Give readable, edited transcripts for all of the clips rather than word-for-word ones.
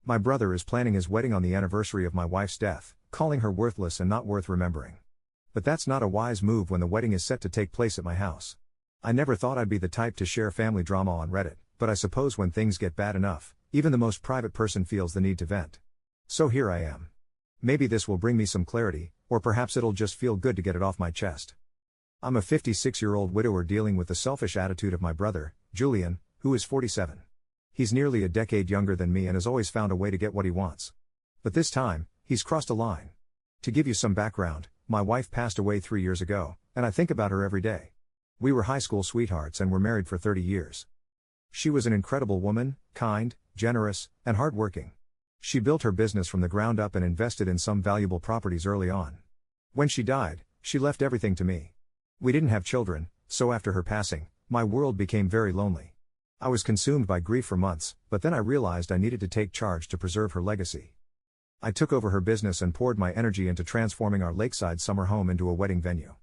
My brother is planning his wedding on the anniversary of my wife's death, calling her worthless and not worth remembering. But that's not a wise move when the wedding is set to take place at my house. I never thought I'd be the type to share family drama on Reddit, but I suppose when things get bad enough, even the most private person feels the need to vent. So here I am. Maybe this will bring me some clarity, or perhaps it'll just feel good to get it off my chest. I'm a 56-year-old widower dealing with the selfish attitude of my brother, Julian, who is 47. He's nearly a decade younger than me and has always found a way to get what he wants. But this time, he's crossed a line. To give you some background, my wife passed away 3 years ago, and I think about her every day. We were high school sweethearts and were married for 30 years. She was an incredible woman, kind, generous, and hardworking. She built her business from the ground up and invested in some valuable properties early on. When she died, she left everything to me. We didn't have children, so after her passing, my world became very lonely. I was consumed by grief for months, but then I realized I needed to take charge to preserve her legacy. I took over her business and poured my energy into transforming our lakeside summer home into a wedding venue.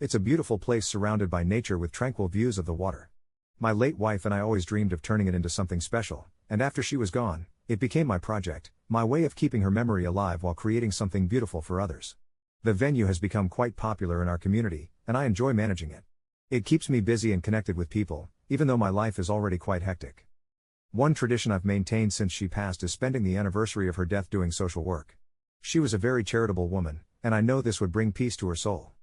It's a beautiful place surrounded by nature with tranquil views of the water. My late wife and I always dreamed of turning it into something special, and after she was gone, it became my project, my way of keeping her memory alive while creating something beautiful for others. The venue has become quite popular in our community, and I enjoy managing it. It keeps me busy and connected with people, even though my life is already quite hectic. One tradition I've maintained since she passed is spending the anniversary of her death doing social work. She was a very charitable woman, and I know this would bring peace to her soul.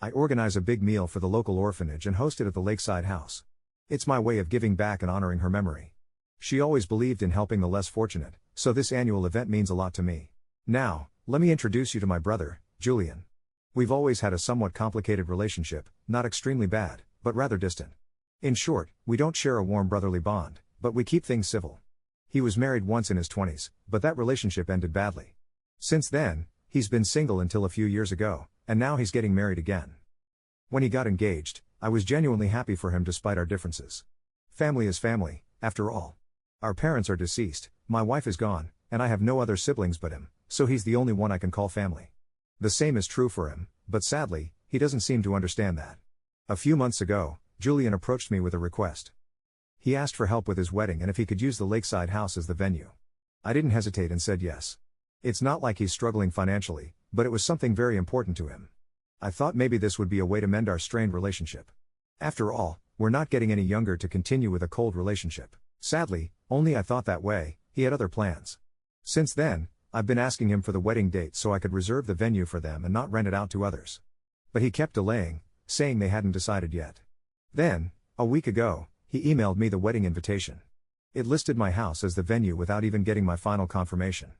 I organize a big meal for the local orphanage and host it at the lakeside house. It's my way of giving back and honoring her memory. She always believed in helping the less fortunate, so this annual event means a lot to me. Now, let me introduce you to my brother, Julian. We've always had a somewhat complicated relationship, not extremely bad, but rather distant. In short, we don't share a warm brotherly bond, but we keep things civil. He was married once in his 20s, but that relationship ended badly. Since then, he's been single until a few years ago, and now he's getting married again. When he got engaged, I was genuinely happy for him despite our differences. Family is family, after all. Our parents are deceased, my wife is gone, and I have no other siblings but him, so he's the only one I can call family. The same is true for him, but sadly, he doesn't seem to understand that. A few months ago, Julian approached me with a request. He asked for help with his wedding and if he could use the lakeside house as the venue. I didn't hesitate and said yes. It's not like he's struggling financially, but it was something very important to him. I thought maybe this would be a way to mend our strained relationship. After all, we're not getting any younger to continue with a cold relationship. Sadly, only I thought that way, he had other plans. Since then, I've been asking him for the wedding date so I could reserve the venue for them and not rent it out to others. But he kept delaying, saying they hadn't decided yet. Then, a week ago, he emailed me the wedding invitation. It listed my house as the venue without even getting my final confirmation.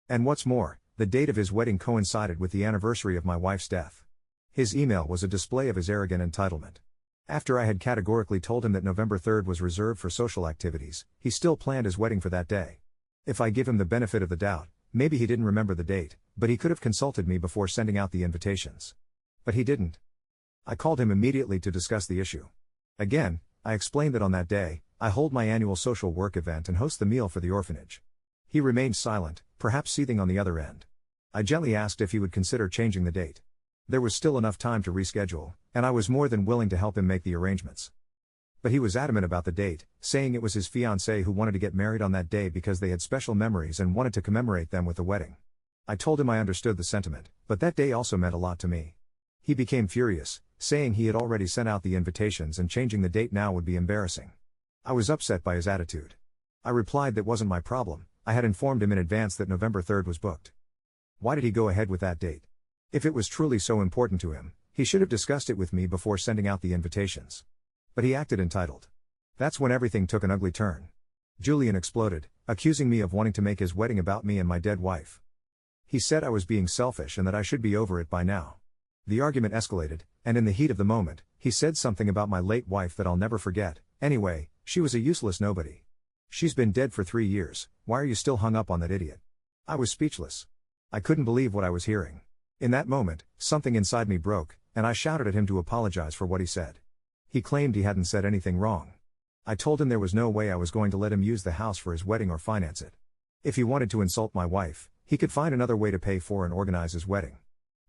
And what's more, the date of his wedding coincided with the anniversary of my wife's death. His email was a display of his arrogant entitlement. After I had categorically told him that November 3rd was reserved for social activities, he still planned his wedding for that day. If I give him the benefit of the doubt, maybe he didn't remember the date, but he could have consulted me before sending out the invitations. But he didn't. I called him immediately to discuss the issue. Again, I explained that on that day, I hold my annual social work event and host the meal for the orphanage. He remained silent, perhaps seething on the other end. I gently asked if he would consider changing the date. There was still enough time to reschedule, and I was more than willing to help him make the arrangements. But he was adamant about the date, saying it was his fiancée who wanted to get married on that day because they had special memories and wanted to commemorate them with the wedding. I told him I understood the sentiment, but that day also meant a lot to me. He became furious, saying he had already sent out the invitations and changing the date now would be embarrassing. I was upset by his attitude. I replied that wasn't my problem, I had informed him in advance that November 3rd was booked. Why did he go ahead with that date? If it was truly so important to him, he should have discussed it with me before sending out the invitations. But he acted entitled. That's when everything took an ugly turn. Julian exploded, accusing me of wanting to make his wedding about me and my dead wife. He said I was being selfish and that I should be over it by now. The argument escalated, and in the heat of the moment, he said something about my late wife that I'll never forget. Anyway, she was a useless nobody. She's been dead for 3 years, why are you still hung up on that idiot? I was speechless. I couldn't believe what I was hearing. In that moment, something inside me broke, and I shouted at him to apologize for what he said. He claimed he hadn't said anything wrong. I told him there was no way I was going to let him use the house for his wedding or finance it. If he wanted to insult my wife, he could find another way to pay for and organize his wedding.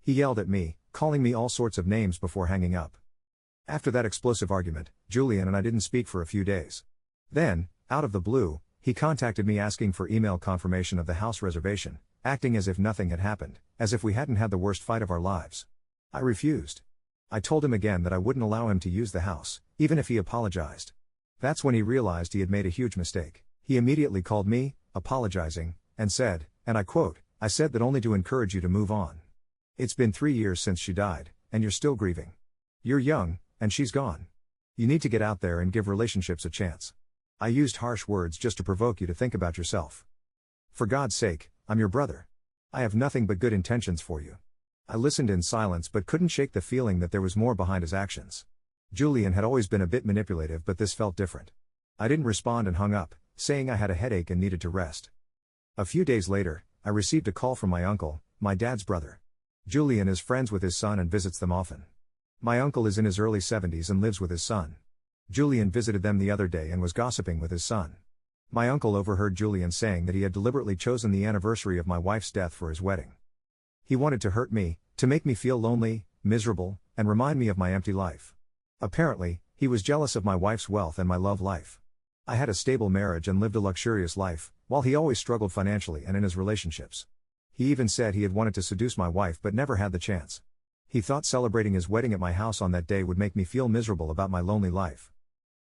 He yelled at me, calling me all sorts of names before hanging up. After that explosive argument, Julian and I didn't speak for a few days. Then, out of the blue, He contacted me asking for email confirmation of the house reservation, acting as if nothing had happened, as if we hadn't had the worst fight of our lives. I refused. I told him again that I wouldn't allow him to use the house, even if he apologized. That's when he realized he had made a huge mistake. He immediately called me, apologizing, and said, and I quote, "I said that only to encourage you to move on. It's been 3 years since she died, and you're still grieving. You're young, and she's gone. You need to get out there and give relationships a chance. I used harsh words just to provoke you to think about yourself. For God's sake, I'm your brother. I have nothing but good intentions for you." I listened in silence but couldn't shake the feeling that there was more behind his actions. Julian had always been a bit manipulative, but this felt different. I didn't respond and hung up, saying I had a headache and needed to rest. A few days later, I received a call from my uncle, my dad's brother. Julian is friends with his son and visits them often. My uncle is in his early 70s and lives with his son. Julian visited them the other day and was gossiping with his son. My uncle overheard Julian saying that he had deliberately chosen the anniversary of my wife's death for his wedding. He wanted to hurt me, to make me feel lonely, miserable, and remind me of my empty life. Apparently, he was jealous of my wife's wealth and my love life. I had a stable marriage and lived a luxurious life, while he always struggled financially and in his relationships. He even said he had wanted to seduce my wife but never had the chance. He thought celebrating his wedding at my house on that day would make me feel miserable about my lonely life.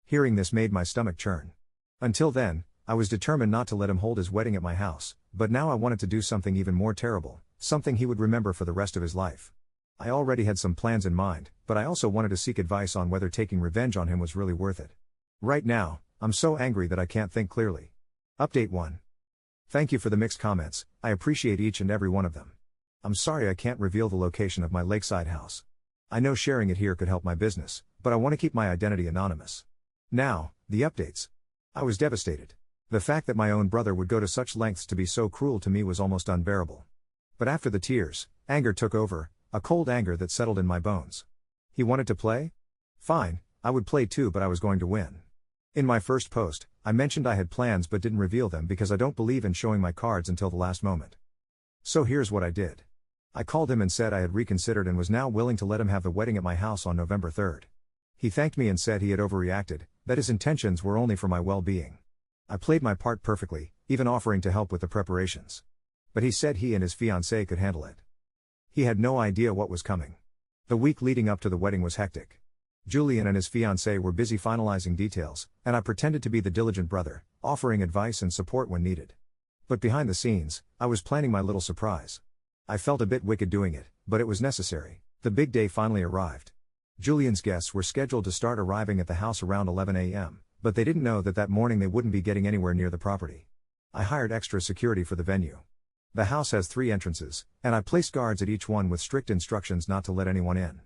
Hearing this made my stomach churn. Until then, I was determined not to let him hold his wedding at my house, but now I wanted to do something even more terrible, something he would remember for the rest of his life. I already had some plans in mind, but I also wanted to seek advice on whether taking revenge on him was really worth it. Right now, I'm so angry that I can't think clearly. Update 1. Thank you for the mixed comments, I appreciate each and every one of them. I'm sorry I can't reveal the location of my lakeside house. I know sharing it here could help my business, but I want to keep my identity anonymous. Now, the updates. I was devastated. The fact that my own brother would go to such lengths to be so cruel to me was almost unbearable. But after the tears, anger took over, a cold anger that settled in my bones. He wanted to play? Fine, I would play too, but I was going to win. In my first post, I mentioned I had plans but didn't reveal them because I don't believe in showing my cards until the last moment. So here's what I did. I called him and said I had reconsidered and was now willing to let him have the wedding at my house on November 3rd. He thanked me and said he had overreacted, that his intentions were only for my well-being. I played my part perfectly, even offering to help with the preparations. But he said he and his fiancée could handle it. He had no idea what was coming. The week leading up to the wedding was hectic. Julian and his fiancée were busy finalizing details, and I pretended to be the diligent brother, offering advice and support when needed. But behind the scenes, I was planning my little surprise. I felt a bit wicked doing it, but it was necessary. The big day finally arrived. Julian's guests were scheduled to start arriving at the house around 11 a.m., but they didn't know that morning they wouldn't be getting anywhere near the property. I hired extra security for the venue. The house has 3 entrances, and I placed guards at each one with strict instructions not to let anyone in.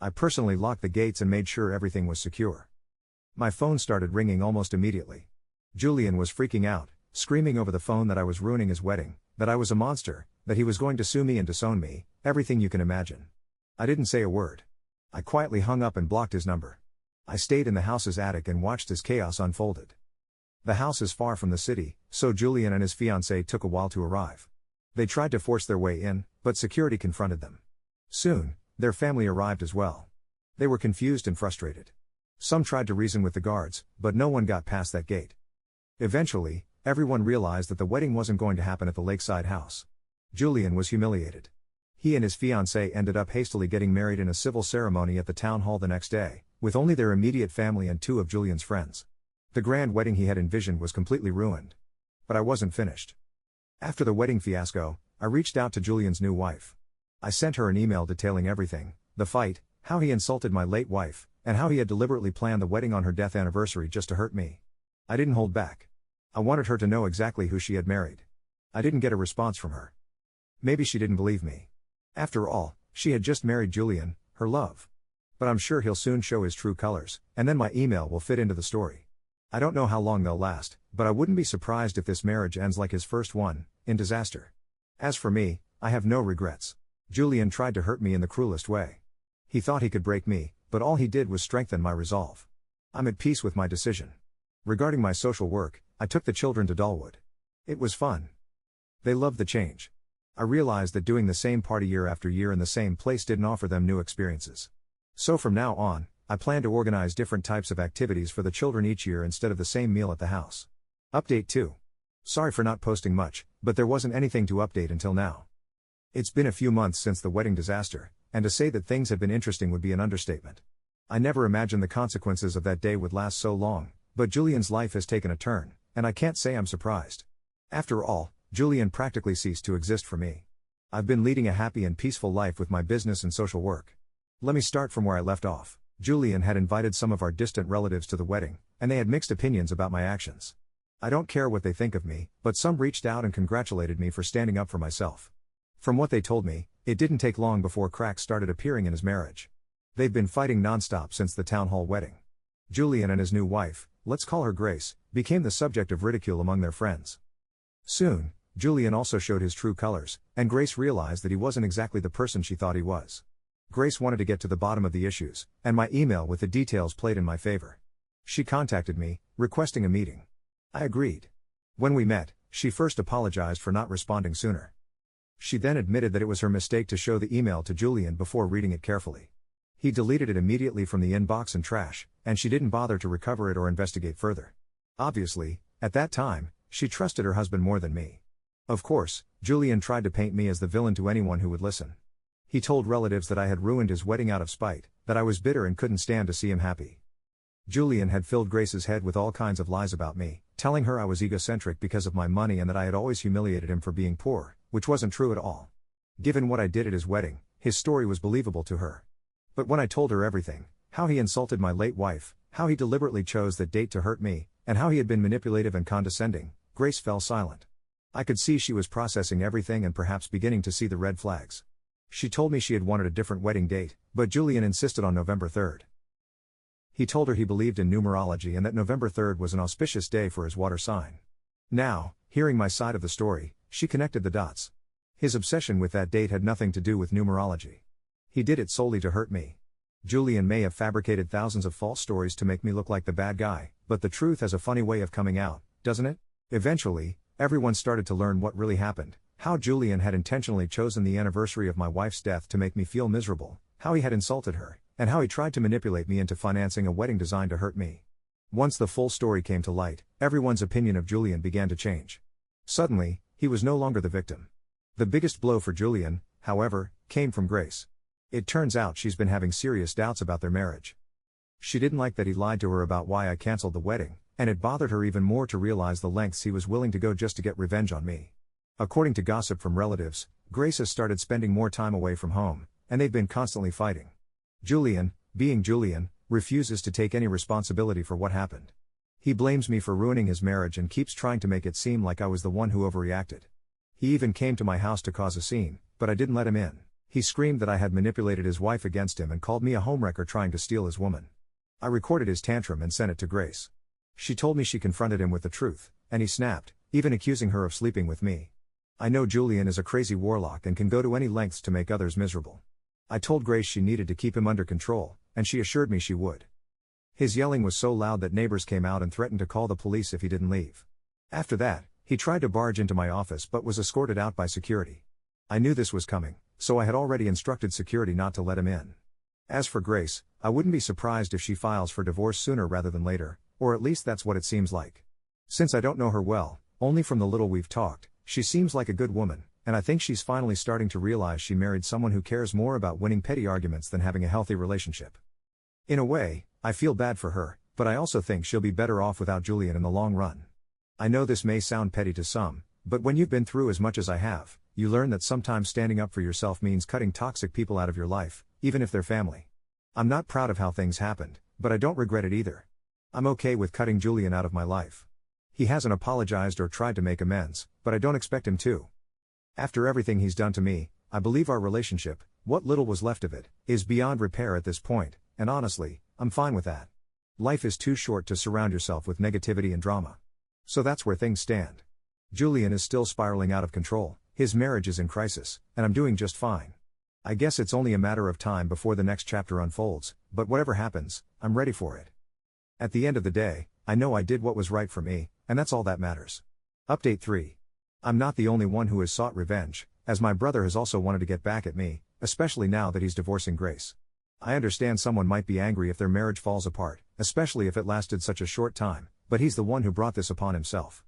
I personally locked the gates and made sure everything was secure. My phone started ringing almost immediately. Julian was freaking out, screaming over the phone that I was ruining his wedding, that I was a monster, that he was going to sue me and disown me, everything you can imagine. I didn't say a word. I quietly hung up and blocked his number. I stayed in the house's attic and watched as chaos unfolded. The house is far from the city, so Julian and his fiancée took a while to arrive. They tried to force their way in, but security confronted them. Soon, their family arrived as well. They were confused and frustrated. Some tried to reason with the guards, but no one got past that gate. Eventually, everyone realized that the wedding wasn't going to happen at the lakeside house. Julian was humiliated. He and his fiancée ended up hastily getting married in a civil ceremony at the town hall the next day, with only their immediate family and 2 of Julian's friends. The grand wedding he had envisioned was completely ruined. But I wasn't finished. After the wedding fiasco, I reached out to Julian's new wife. I sent her an email detailing everything, the fight, how he insulted my late wife, and how he had deliberately planned the wedding on her death anniversary just to hurt me. I didn't hold back. I wanted her to know exactly who she had married. I didn't get a response from her. Maybe she didn't believe me. After all, she had just married Julian, her love. But I'm sure he'll soon show his true colors, and then my email will fit into the story. I don't know how long they'll last, but I wouldn't be surprised if this marriage ends like his first one, in disaster. As for me, I have no regrets. Julian tried to hurt me in the cruelest way. He thought he could break me, but all he did was strengthen my resolve. I'm at peace with my decision. Regarding my social work, I took the children to Dolwood. It was fun. They loved the change. I realized that doing the same party year after year in the same place didn't offer them new experiences. So from now on, I plan to organize different types of activities for the children each year instead of the same meal at the house. Update 2. Sorry for not posting much, but there wasn't anything to update until now. It's been a few months since the wedding disaster, and to say that things have been interesting would be an understatement. I never imagined the consequences of that day would last so long, but Julian's life has taken a turn, and I can't say I'm surprised. After all, Julian practically ceased to exist for me. I've been leading a happy and peaceful life with my business and social work. Let me start from where I left off. Julian had invited some of our distant relatives to the wedding, and they had mixed opinions about my actions. I don't care what they think of me, but some reached out and congratulated me for standing up for myself. From what they told me, it didn't take long before cracks started appearing in his marriage. They've been fighting nonstop since the town hall wedding. Julian and his new wife, let's call her Grace, became the subject of ridicule among their friends. Soon, Julian also showed his true colors, and Grace realized that he wasn't exactly the person she thought he was. Grace wanted to get to the bottom of the issues, and my email with the details played in my favor. She contacted me, requesting a meeting. I agreed. When we met, she first apologized for not responding sooner. She then admitted that it was her mistake to show the email to Julian before reading it carefully. He deleted it immediately from the inbox and trash, and she didn't bother to recover it or investigate further. Obviously, at that time, she trusted her husband more than me. Of course, Julian tried to paint me as the villain to anyone who would listen. He told relatives that I had ruined his wedding out of spite, that I was bitter and couldn't stand to see him happy. Julian had filled Grace's head with all kinds of lies about me, telling her I was egocentric because of my money and that I had always humiliated him for being poor, which wasn't true at all. Given what I did at his wedding, his story was believable to her. But when I told her everything, how he insulted my late wife, how he deliberately chose that date to hurt me, and how he had been manipulative and condescending, Grace fell silent. I could see she was processing everything and perhaps beginning to see the red flags. She told me she had wanted a different wedding date, but Julian insisted on November 3rd. He told her he believed in numerology and that November 3rd was an auspicious day for his water sign. Now, hearing my side of the story, she connected the dots. His obsession with that date had nothing to do with numerology. He did it solely to hurt me. Julian may have fabricated thousands of false stories to make me look like the bad guy, but the truth has a funny way of coming out, doesn't it? Eventually, everyone started to learn what really happened, how Julian had intentionally chosen the anniversary of my wife's death to make me feel miserable, how he had insulted her, and how he tried to manipulate me into financing a wedding designed to hurt me. Once the full story came to light, everyone's opinion of Julian began to change. Suddenly, he was no longer the victim. The biggest blow for Julian, however, came from Grace. It turns out she's been having serious doubts about their marriage. She didn't like that he lied to her about why I canceled the wedding, and it bothered her even more to realize the lengths he was willing to go just to get revenge on me. According to gossip from relatives, Grace has started spending more time away from home, and they've been constantly fighting. Julian, being Julian, refuses to take any responsibility for what happened. He blames me for ruining his marriage and keeps trying to make it seem like I was the one who overreacted. He even came to my house to cause a scene, but I didn't let him in. He screamed that I had manipulated his wife against him and called me a homewrecker trying to steal his woman. I recorded his tantrum and sent it to Grace. She told me she confronted him with the truth, and he snapped, even accusing her of sleeping with me. I know Julian is a crazy warlock and can go to any lengths to make others miserable. I told Grace she needed to keep him under control, and she assured me she would. His yelling was so loud that neighbors came out and threatened to call the police if he didn't leave. After that, he tried to barge into my office but was escorted out by security. I knew this was coming, so I had already instructed security not to let him in. As for Grace, I wouldn't be surprised if she files for divorce sooner rather than later, or at least that's what it seems like. Since I don't know her well, only from the little we've talked, she seems like a good woman, and I think she's finally starting to realize she married someone who cares more about winning petty arguments than having a healthy relationship. In a way, I feel bad for her, but I also think she'll be better off without Julian in the long run. I know this may sound petty to some, but when you've been through as much as I have, you learn that sometimes standing up for yourself means cutting toxic people out of your life, even if they're family. I'm not proud of how things happened, but I don't regret it either. I'm okay with cutting Julian out of my life. He hasn't apologized or tried to make amends, but I don't expect him to. After everything he's done to me, I believe our relationship, what little was left of it, is beyond repair at this point, and honestly, I'm fine with that. Life is too short to surround yourself with negativity and drama. So that's where things stand. Julian is still spiraling out of control, his marriage is in crisis, and I'm doing just fine. I guess it's only a matter of time before the next chapter unfolds, but whatever happens, I'm ready for it. At the end of the day, I know I did what was right for me, and that's all that matters. Update 3. I'm not the only one who has sought revenge, as my brother has also wanted to get back at me, especially now that he's divorcing Grace. I understand someone might be angry if their marriage falls apart, especially if it lasted such a short time, but he's the one who brought this upon himself.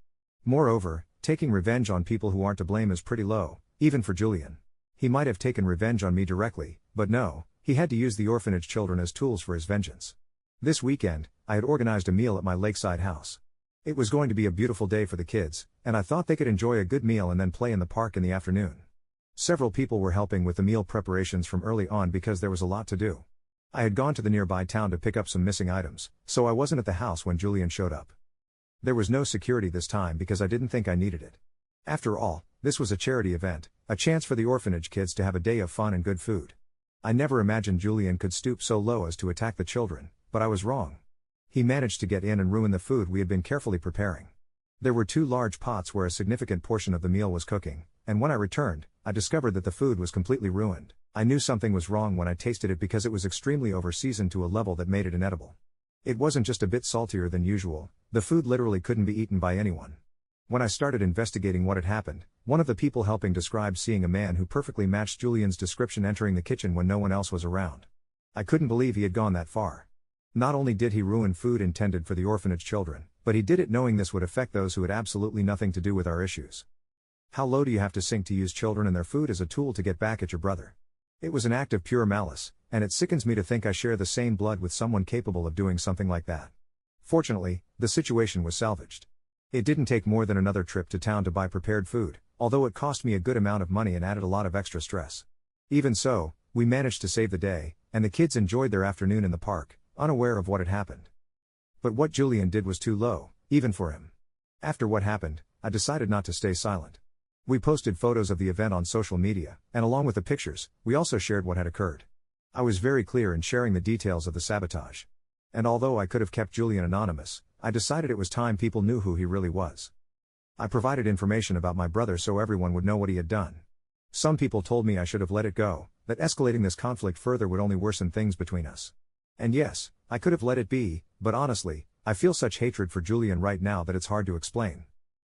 Moreover, taking revenge on people who aren't to blame is pretty low, even for Julian. He might have taken revenge on me directly, but no, he had to use the orphanage children as tools for his vengeance. This weekend, I had organized a meal at my lakeside house. It was going to be a beautiful day for the kids, and I thought they could enjoy a good meal and then play in the park in the afternoon. Several people were helping with the meal preparations from early on because there was a lot to do. I had gone to the nearby town to pick up some missing items, so I wasn't at the house when Julian showed up. There was no security this time because I didn't think I needed it. After all, this was a charity event, a chance for the orphanage kids to have a day of fun and good food. I never imagined Julian could stoop so low as to attack the children, but I was wrong. He managed to get in and ruin the food we had been carefully preparing. There were 2 large pots where a significant portion of the meal was cooking, and when I returned, I discovered that the food was completely ruined. I knew something was wrong when I tasted it because it was extremely over-seasoned to a level that made it inedible. It wasn't just a bit saltier than usual, the food literally couldn't be eaten by anyone. When I started investigating what had happened, one of the people helping described seeing a man who perfectly matched Julian's description entering the kitchen when no one else was around. I couldn't believe he had gone that far. Not only did he ruin food intended for the orphanage children, but he did it knowing this would affect those who had absolutely nothing to do with our issues. How low do you have to sink to use children and their food as a tool to get back at your brother? It was an act of pure malice, and it sickens me to think I share the same blood with someone capable of doing something like that. Fortunately, the situation was salvaged. It didn't take more than another trip to town to buy prepared food, although it cost me a good amount of money and added a lot of extra stress. Even so, we managed to save the day, and the kids enjoyed their afternoon in the park, unaware of what had happened. But what Julian did was too low, even for him. After what happened, I decided not to stay silent. We posted photos of the event on social media, and along with the pictures, we also shared what had occurred. I was very clear in sharing the details of the sabotage. And although I could have kept Julian anonymous, I decided it was time people knew who he really was. I provided information about my brother so everyone would know what he had done. Some people told me I should have let it go, that escalating this conflict further would only worsen things between us. And yes, I could have let it be, but honestly, I feel such hatred for Julian right now that it's hard to explain.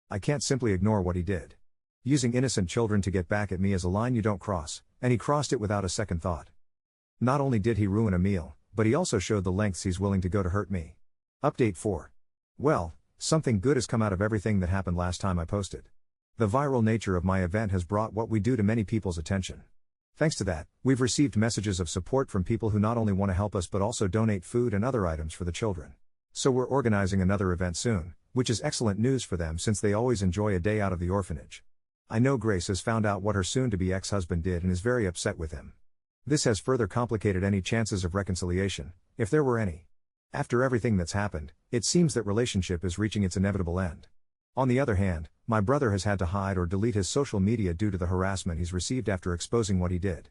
I can't simply ignore what he did. Using innocent children to get back at me is a line you don't cross, and he crossed it without a second thought. Not only did he ruin a meal, but he also showed the lengths he's willing to go to hurt me. Update 4. Well, something good has come out of everything that happened last time I posted. The viral nature of my event has brought what we do to many people's attention. Thanks to that, we've received messages of support from people who not only want to help us but also donate food and other items for the children. So we're organizing another event soon, which is excellent news for them since they always enjoy a day out of the orphanage. I know Grace has found out what her soon-to-be ex-husband did and is very upset with him. This has further complicated any chances of reconciliation, if there were any. After everything that's happened, it seems that relationship is reaching its inevitable end. On the other hand, my brother has had to hide or delete his social media due to the harassment he's received after exposing what he did.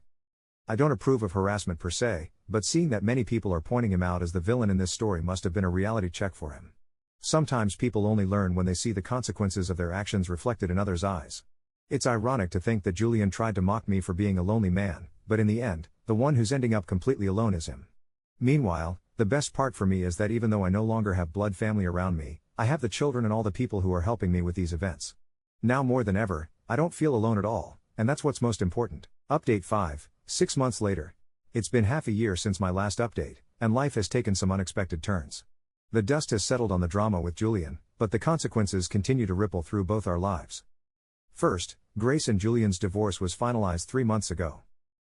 I don't approve of harassment per se, but seeing that many people are pointing him out as the villain in this story must have been a reality check for him. Sometimes people only learn when they see the consequences of their actions reflected in others' eyes. It's ironic to think that Julian tried to mock me for being a lonely man, but in the end, the one who's ending up completely alone is him. Meanwhile, the best part for me is that even though I no longer have blood family around me, I have the children and all the people who are helping me with these events. Now more than ever, I don't feel alone at all, and that's what's most important. Update 5, 6 months later. It's been half a year since my last update, and life has taken some unexpected turns. The dust has settled on the drama with Julian, but the consequences continue to ripple through both our lives. First, Grace and Julian's divorce was finalized 3 months ago.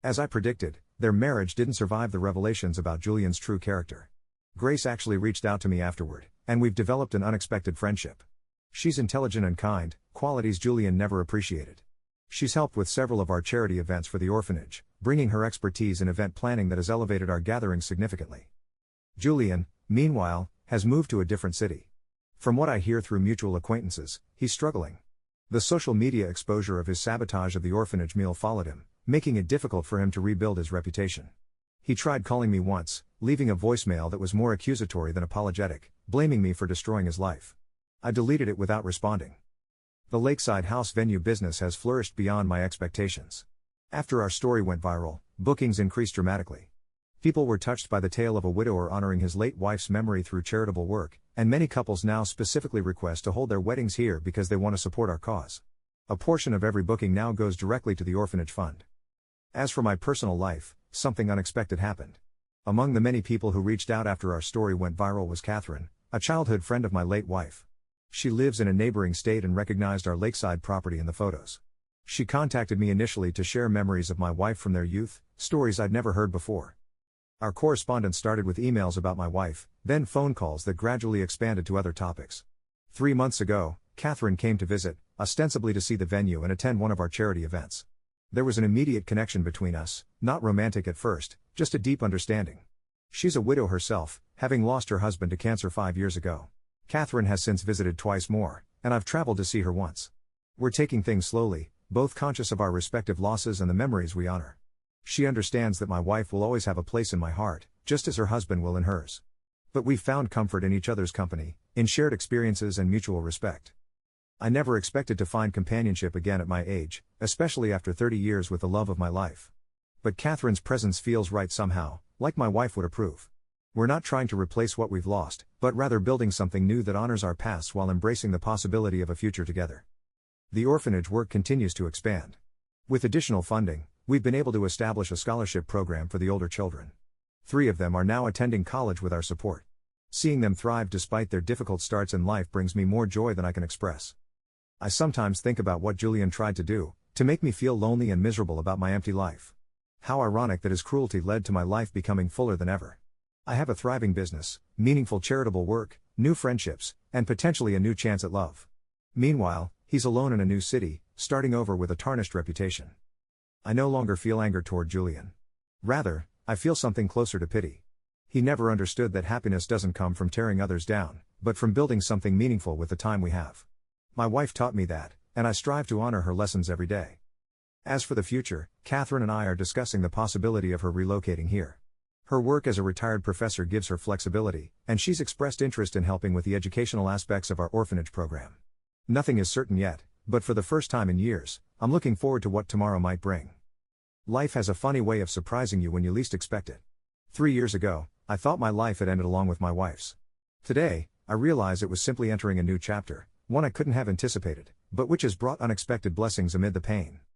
As I predicted, their marriage didn't survive the revelations about Julian's true character. Grace actually reached out to me afterward, and we've developed an unexpected friendship. She's intelligent and kind, qualities Julian never appreciated. She's helped with several of our charity events for the orphanage, bringing her expertise in event planning that has elevated our gatherings significantly. Julian, meanwhile, has moved to a different city. From what I hear through mutual acquaintances, he's struggling. The social media exposure of his sabotage of the orphanage meal followed him, making it difficult for him to rebuild his reputation. He tried calling me once, leaving a voicemail that was more accusatory than apologetic, blaming me for destroying his life. I deleted it without responding. The lakeside house venue business has flourished beyond my expectations. After our story went viral, bookings increased dramatically. People were touched by the tale of a widower honoring his late wife's memory through charitable work, and many couples now specifically request to hold their weddings here because they want to support our cause. A portion of every booking now goes directly to the orphanage fund. As for my personal life, something unexpected happened. Among the many people who reached out after our story went viral was Catherine, a childhood friend of my late wife. She lives in a neighboring state and recognized our lakeside property in the photos. She contacted me initially to share memories of my wife from their youth, stories I'd never heard before. Our correspondence started with emails about my wife, then phone calls that gradually expanded to other topics. 3 months ago, Catherine came to visit, ostensibly to see the venue and attend one of our charity events. There was an immediate connection between us, not romantic at first, just a deep understanding. She's a widow herself, having lost her husband to cancer 5 years ago. Catherine has since visited twice more, and I've traveled to see her once. We're taking things slowly, both conscious of our respective losses and the memories we honor. She understands that my wife will always have a place in my heart, just as her husband will in hers. But we've found comfort in each other's company, in shared experiences and mutual respect. I never expected to find companionship again at my age, especially after 30 years with the love of my life. But Catherine's presence feels right somehow, like my wife would approve. We're not trying to replace what we've lost, but rather building something new that honors our pasts while embracing the possibility of a future together. The orphanage work continues to expand. With additional funding, we've been able to establish a scholarship program for the older children. 3 of them are now attending college with our support. Seeing them thrive despite their difficult starts in life brings me more joy than I can express. I sometimes think about what Julian tried to do, to make me feel lonely and miserable about my empty life. How ironic that his cruelty led to my life becoming fuller than ever. I have a thriving business, meaningful charitable work, new friendships, and potentially a new chance at love. Meanwhile, he's alone in a new city, starting over with a tarnished reputation. I no longer feel anger toward Julian. Rather, I feel something closer to pity. He never understood that happiness doesn't come from tearing others down, but from building something meaningful with the time we have. My wife taught me that, and I strive to honor her lessons every day. As for the future, Catherine and I are discussing the possibility of her relocating here. Her work as a retired professor gives her flexibility, and she's expressed interest in helping with the educational aspects of our orphanage program. Nothing is certain yet, but for the first time in years, I'm looking forward to what tomorrow might bring. Life has a funny way of surprising you when you least expect it. 3 years ago, I thought my life had ended along with my wife's. Today, I realize it was simply entering a new chapter, one I couldn't have anticipated, but which has brought unexpected blessings amid the pain.